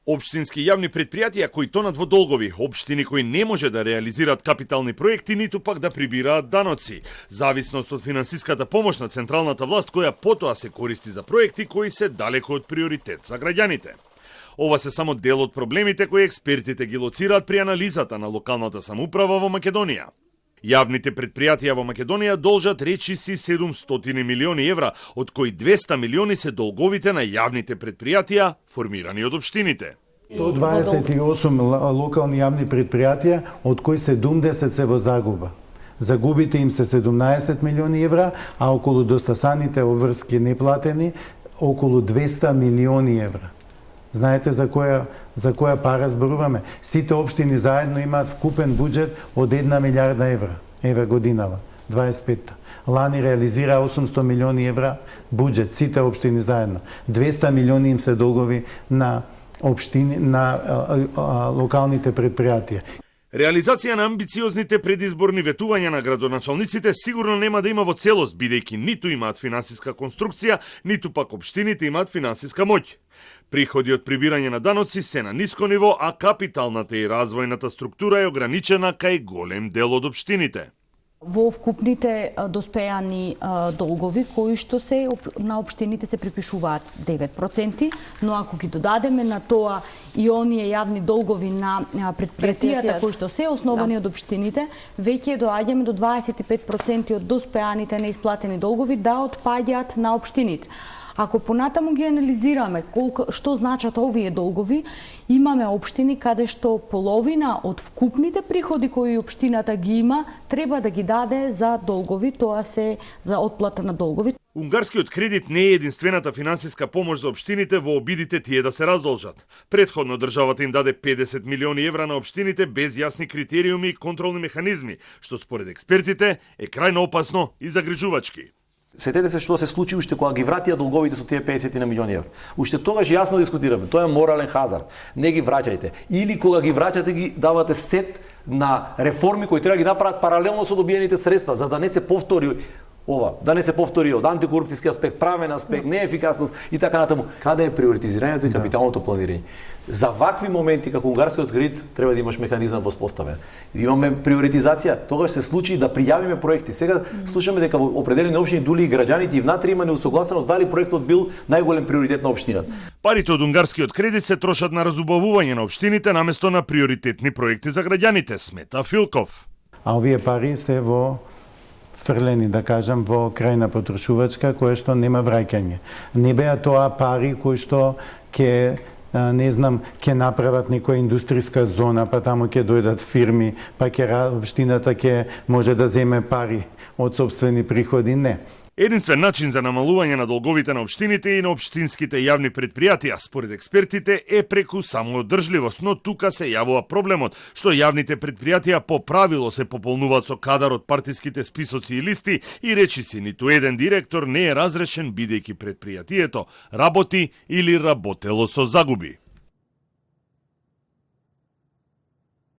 Општински јавни предпријатија кои тонат во долгови, општини кои не може да реализираат капитални проекти, ниту пак да прибираат даноци. Зависност од финансиската помош на централната власт, која потоа се користи за проекти кои се далеко од приоритет за граѓаните. Ова се само дел од проблемите кои експертите ги лоцираат при анализата на локалната самоуправа во Македонија. Јавните предпријатија во Македонија должат речиси 700 милиони евра, од кои 200 милиони се долговите на јавните предпријатија формирани од општините. 128 локални јавни предпријатија, од кои 70 се во загуба. Загубите им се 17 милиони евра, а околу достасаните обврски неплатени околу 200 милиони евра. Знаете за која пара зборуваме? Сите општини заедно имаат вкупен буџет од 1 милиарда евра годинава, 25-та. Лани реализира 800 милиони евра буџет, сите општини заедно. 200 милиони им се долгови на општини, на локалните предпријатија. Реализација на амбициозните предизборни ветувања на градоначалниците сигурно нема да има во целост, бидејќи ниту имаат финансиска конструкција, ниту пак општините имаат финансиска моќ. Приходи од прибирање на даноци се на ниско ниво, а капиталната и развојната структура е ограничена кај голем дел од општините. Во вкупните доспеани долгови кои што се на општините се припишуваат 9%, но ако ги додадеме на тоа и оние јавни долгови на предпријатијата кои што се основани од општините, веќе доаѓаме до 25% од доспеаните неисплатени долгови да отпаѓаат на општините. Ако понатаму ги анализираме што значат овие долгови, имаме општини каде што половина од вкупните приходи кои општината ги има треба да ги даде за долгови, тоа се за отплата на долгови. Унгарскиот кредит не е единствената финансиска помош за општините во обидите тие да се раздолжат. Претходно државата им даде 50 милиони евра на општините без јасни критериуми и контролни механизми, што според експертите е крајно опасно и загрижувачки. Сетете се што се случи уште кога ги вратија долговите со тие 50 на милиони евра. Уште тогаш јасно дискутираме, тоа е морален хазард. Не ги враќајте. Или кога ги враќате ги давате сет на реформи кои треба да ги направат паралелно со добиените средства, за да не се повтори ова, да не се повтори од антикорупцијски аспект, правен аспект, неефикасност и така натаму. Каде е приоритизирањето и капиталното планирање? За вакви моменти како унгарскиот кредит треба да имаш механизам воспоставен. Имаме приоритизација, тогаш се случи да пријавиме проекти. Сега слушаме дека во определени општини дули и граѓаните и внатре има неусогласеност дали проектот бил најголем приоритет на општината. Парите од унгарскиот кредит се трошат на разубавување на општините наместо на приоритетни проекти за граѓаните, смета Филков. А овие пари се во фрлени, да кажам, во крајна потрошувачка, која што нема враќање. Не беа тоа пари кои што ќе ќе направат некоја индустријска зона, па таму ќе дојдат фирми, па општината ќе може да земе пари од сопствени приходи, не. Единствен начин за намалување на долговите на општините и на општинските јавни предпријатија, според експертите, е преку самоодржливост, но тука се јавува проблемот, што јавните предпријатија по правило се пополнуваат со кадар од партиските списоци и листи и речиси ниту еден директор не е разрешен бидејќи предпријатието работи или работело со загуби.